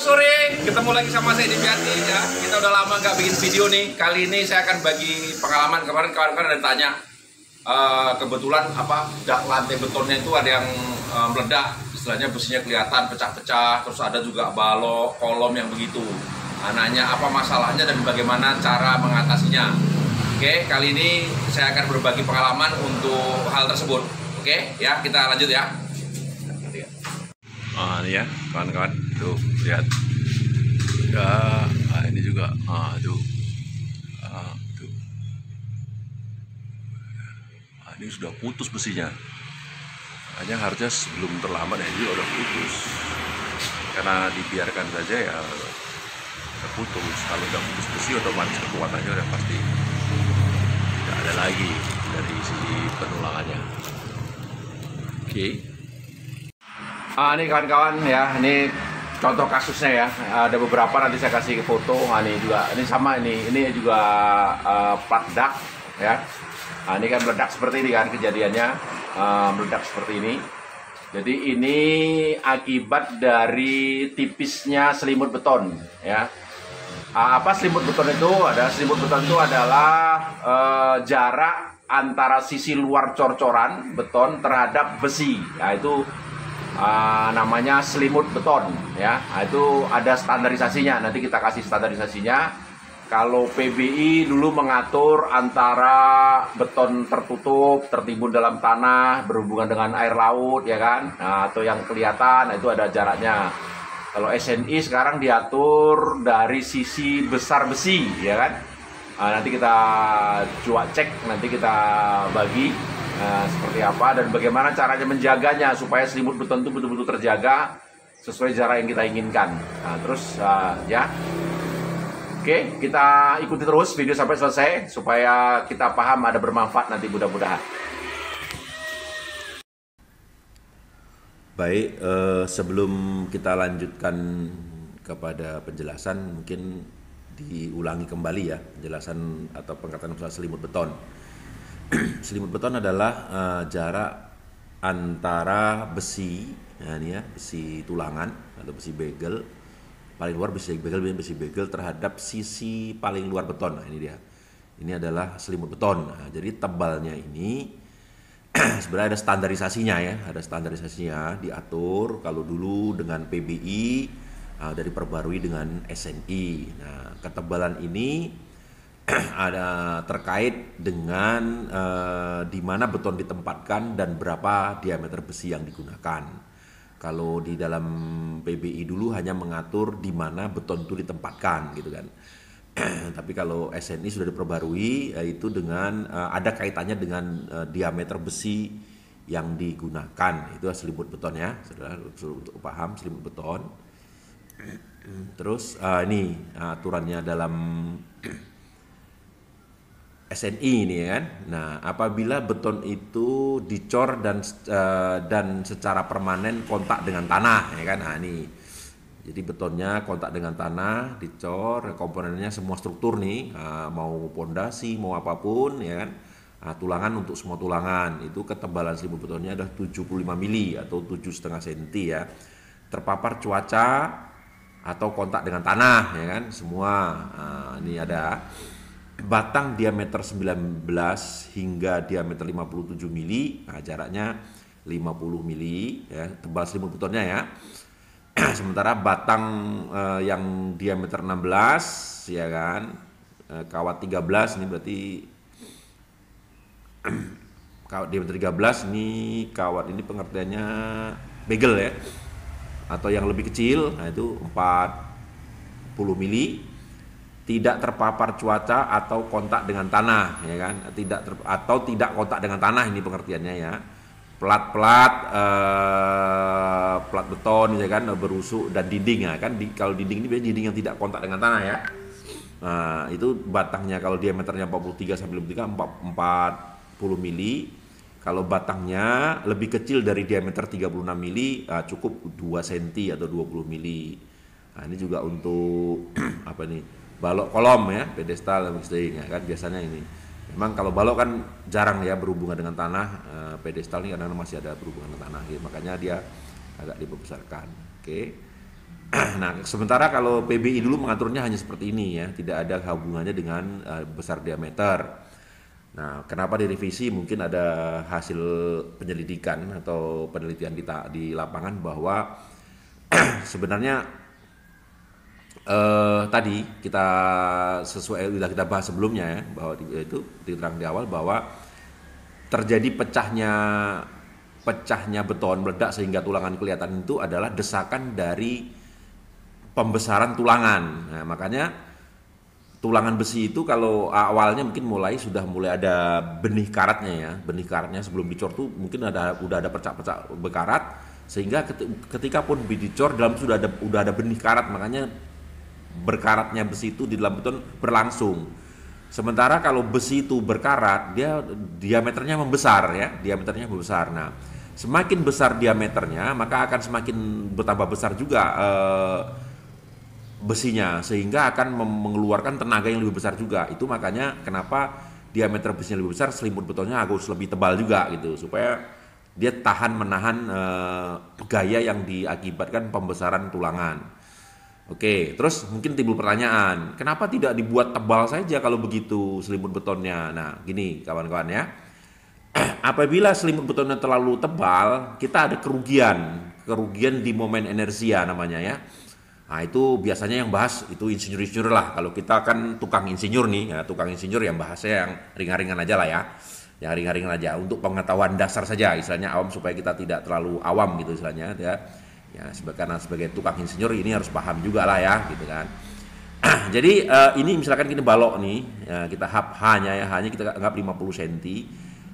sore, ketemu lagi sama saya Dipiati ya. Kita udah lama nggak bikin video nih. Kali ini saya akan bagi pengalaman. Kemarin kawan-kawan ada tanya, kebetulan lantai betonnya itu ada yang meledak, istilahnya besinya kelihatan pecah-pecah, terus ada juga balok kolom yang begitu. Nanya apa masalahnya dan bagaimana cara mengatasinya. Oke, kali ini saya akan berbagi pengalaman untuk hal tersebut. Oke, ya kita lanjut ya. Ini ya kawan-kawan, tuh lihat ya, ini juga tuh tuh ini sudah putus besinya. Hanya harusnya sebelum terlambat ini udah putus, karena dibiarkan saja ya putus. Kalau udah putus besi otomatis kekuatannya udah pasti tidak ada lagi dari sisi penulangannya. Oke. Ini kawan-kawan ya, ini contoh kasusnya ya. Ada beberapa nanti saya kasih foto. Ini juga, ini sama ini juga plat dak ya. Ini kan meledak seperti ini kan kejadiannya, meledak seperti ini. Jadi ini akibat dari tipisnya selimut beton ya. Apa selimut beton itu? Selimut beton itu adalah jarak antara sisi luar cor-coran beton terhadap besi. Nah, itu namanya selimut beton ya. Itu ada standarisasinya, nanti kita kasih standarisasinya. Kalau PBI dulu mengatur antara beton tertutup, tertimbun dalam tanah, berhubungan dengan air laut ya kan, atau yang kelihatan, itu ada jaraknya. Kalau SNI sekarang diatur dari sisi besar besi ya kan. Nanti kita coba cek, nanti kita bagi seperti apa dan bagaimana caranya menjaganya supaya selimut beton itu betul-betul terjaga sesuai jarak yang kita inginkan. Terus ya, oke, kita ikuti terus video sampai selesai supaya kita paham, ada bermanfaat nanti mudah-mudahan. Baik, sebelum kita lanjutkan kepada penjelasan, mungkin diulangi kembali ya penjelasan atau pengkataan masalah selimut beton. Selimut beton adalah jarak antara besi, ini ya, besi tulangan atau besi begel, paling luar besi begel terhadap sisi paling luar beton. Nah, ini dia. Ini adalah selimut beton. Jadi tebalnya ini sebenarnya ada standarisasinya ya, diatur. Kalau dulu dengan PBI, dari perbarui dengan SNI. Nah, ketebalan ini ada terkait dengan di mana beton ditempatkan dan berapa diameter besi yang digunakan. Kalau di dalam PBI dulu hanya mengatur di mana beton itu ditempatkan gitu kan. Tapi kalau SNI sudah diperbarui, yaitu dengan ada kaitannya dengan diameter besi yang digunakan. Itu selimut beton ya, saudara, untuk paham selimut beton. Terus ini aturannya dalam SNI ini kan. Nah, apabila beton itu dicor dan secara permanen kontak dengan tanah ya kan. Nah, ini. Jadi betonnya kontak dengan tanah, dicor, komponennya semua struktur nih, mau pondasi, mau apapun ya kan. Tulangan untuk semua tulangan. Itu ketebalan selimut betonnya adalah 75 mili atau 7,5 cm ya. Terpapar cuaca atau kontak dengan tanah ya kan, semua. Ini ada batang diameter 19 hingga diameter 57 mili, jaraknya 50 mili ya, tebal selimut betonnya ya. Sementara batang yang diameter 16 ya kan, kawat 13 ini berarti kawat diameter 13 ini, kawat ini pengertiannya begel ya, atau yang lebih kecil, nah itu 40 mili, tidak terpapar cuaca atau kontak dengan tanah ya kan, tidak kontak dengan tanah, ini pengertiannya ya. Plat beton ya kan, berusuk dan dinding ya kan. Kalau dinding ini biasanya dinding yang tidak kontak dengan tanah ya. Nah, itu batangnya kalau diameternya 43 sampai 40 mili. Kalau batangnya lebih kecil dari diameter 36 mili, cukup 2 cm atau 20 mili. Nah, ini juga untuk apa nih? Balok kolom ya, pedestal dan sebagainya kan, biasanya ini. Memang kalau balok kan jarang ya berhubungan dengan tanah, pedestal ini kadang-kadang masih ada berhubungan dengan tanah, gitu. Makanya dia agak dibesarkan. Oke. Nah, sementara kalau PBI dulu mengaturnya hanya seperti ini ya, tidak ada hubungannya dengan besar diameter. Nah, kenapa direvisi? Mungkin ada hasil penyelidikan atau penelitian di lapangan bahwa sebenarnya tadi kita sesuai sudah kita bahas sebelumnya ya, bahwa itu diterang di awal bahwa terjadi pecahnya beton meledak sehingga tulangan kelihatan itu adalah desakan dari pembesaran tulangan. Nah, makanya tulangan besi itu kalau awalnya mungkin sudah mulai ada benih karatnya ya. Benih karatnya sebelum dicor tuh mungkin udah ada percak-percak bekarat, sehingga ketika pun dicor dalam udah ada benih karat, makanya berkaratnya besi itu di dalam beton berlangsung. Sementara kalau besi itu berkarat, dia diameternya membesar ya, diameternya membesar. Nah, semakin besar diameternya, maka akan semakin bertambah besar juga besinya, sehingga akan mengeluarkan tenaga yang lebih besar juga. Itu makanya kenapa diameter besinya lebih besar, selimut betonnya harus lebih tebal juga gitu, supaya dia tahan menahan gaya yang diakibatkan pembesaran tulangan. Oke, terus mungkin timbul pertanyaan, kenapa tidak dibuat tebal saja kalau begitu selimut betonnya? Nah, gini kawan-kawan ya, apabila selimut betonnya terlalu tebal, kita ada kerugian di momen inersia namanya ya. Nah, itu biasanya yang bahas itu insinyur-insinyur lah. Kalau kita kan tukang insinyur nih, ya, tukang insinyur yang bahasnya yang ringan-ringan aja lah ya. Yang ringan-ringan aja untuk pengetahuan dasar saja, istilahnya awam, supaya kita tidak terlalu awam gitu istilahnya ya. Ya, karena sebagai tukang insinyur ini harus paham juga lah ya, gitu kan. Jadi ini misalkan gini balok nih, ya, kita hanya kita anggap 50 cm.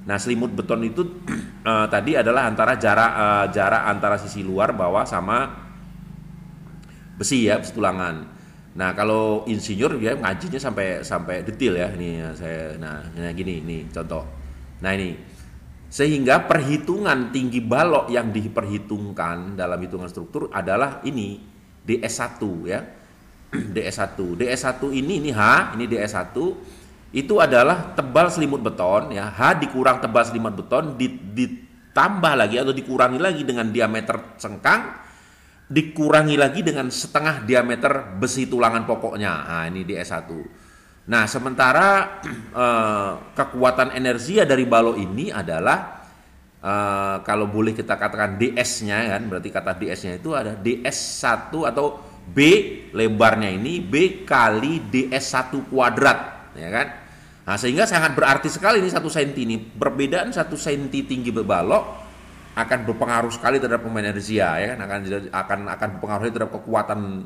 Nah, selimut beton itu tadi adalah antara jarak antara sisi luar bawah sama besi ya, besi tulangan. Nah, kalau insinyur ya ngajinya sampai detail ya. Ini ya, gini nih contoh. Nah, ini sehingga perhitungan tinggi balok yang diperhitungkan dalam hitungan struktur adalah ini DS1 ya. DS1 ini H, ini DS1 itu adalah tebal selimut beton ya. H dikurang tebal selimut beton ditambah lagi atau dikurangi lagi dengan diameter cengkang, dikurangi lagi dengan setengah diameter besi tulangan pokoknya. Nah, ini DS1. Nah, sementara kekuatan inersia dari balok ini adalah kalau boleh kita katakan DS-nya kan, berarti kata DS-nya itu ada DS1 atau B lebarnya ini B kali DS1 kuadrat ya kan. Nah, sehingga sangat berarti sekali ini 1 cm ini. Perbedaan 1 cm tinggi balok akan berpengaruh sekali terhadap momen inersia ya kan, akan berpengaruh terhadap kekuatan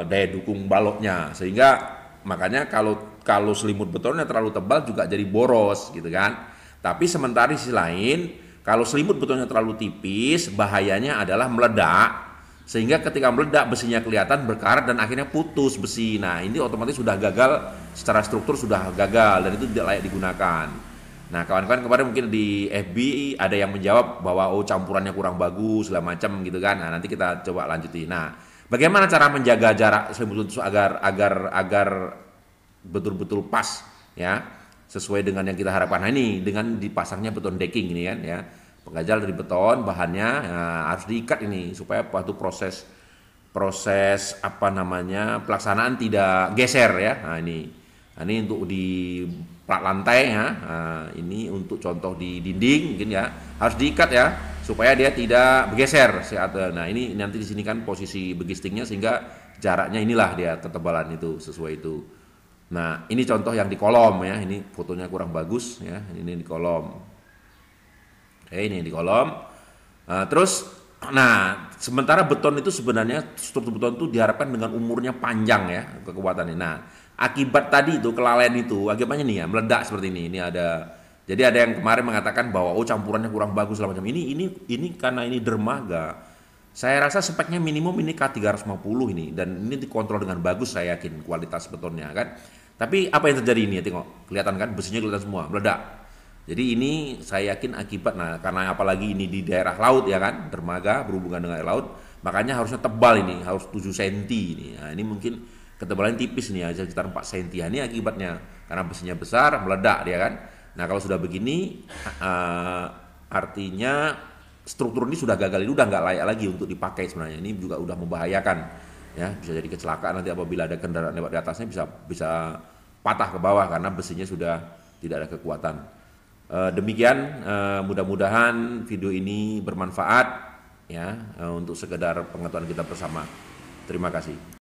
daya dukung baloknya, sehingga makanya kalau selimut betonnya terlalu tebal juga jadi boros gitu kan. Tapi sementara di sisi lain, kalau selimut betonnya terlalu tipis, bahayanya adalah meledak, sehingga ketika meledak besinya kelihatan berkarat dan akhirnya putus besi. Nah, ini otomatis sudah gagal secara struktur, sudah gagal dan itu tidak layak digunakan. Nah, kawan-kawan kemarin mungkin di FB ada yang menjawab bahwa campurannya kurang bagus segala macam gitu kan. Nah, nanti kita coba lanjuti. Nah, bagaimana cara menjaga jarak selimut beton agar betul-betul pas ya, sesuai dengan yang kita harapkan. Nah, ini dengan dipasangnya beton decking ini kan ya. Penggajal dari beton, bahannya harus diikat ini supaya waktu proses pelaksanaan tidak geser ya. Nah, ini untuk di plat lantai ya. Nah, ini untuk contoh di dinding mungkin ya, harus diikat ya supaya dia tidak bergeser saat. Nah, ini nanti di sini kan posisi begistingnya, sehingga jaraknya inilah dia ketebalan itu sesuai itu. Nah, ini contoh yang di kolom ya. Ini fotonya kurang bagus ya. Ini di kolom. Ini di kolom. Sementara beton itu sebenarnya struktur beton itu diharapkan dengan umurnya panjang ya, kekuatannya. Nah, akibat tadi itu kelalaian itu, akibatnya nih ya meledak seperti ini. Jadi ada yang kemarin mengatakan bahwa campurannya kurang bagus segala macam. Ini karena ini dermaga. Saya rasa speknya minimum ini K350 ini, dan ini dikontrol dengan bagus, saya yakin kualitas betonnya kan. Tapi apa yang terjadi ini ya, tengok, kelihatan kan besinya kelihatan semua meledak. Jadi ini saya yakin akibat, karena apalagi ini di daerah laut ya kan, dermaga berhubungan dengan air laut, makanya harusnya tebal ini, harus 7 cm ini. Nah, ini mungkin ketebalan tipis nih aja sekitar 4 cm. Ini akibatnya karena besinya besar meledak dia kan. Nah, kalau sudah begini artinya struktur ini sudah gagal, ini udah nggak layak lagi untuk dipakai sebenarnya. Ini juga udah membahayakan, ya bisa jadi kecelakaan nanti apabila ada kendaraan lewat di atasnya bisa patah ke bawah karena besinya sudah tidak ada kekuatan. Demikian, mudah-mudahan video ini bermanfaat ya untuk sekedar pengetahuan kita bersama. Terima kasih.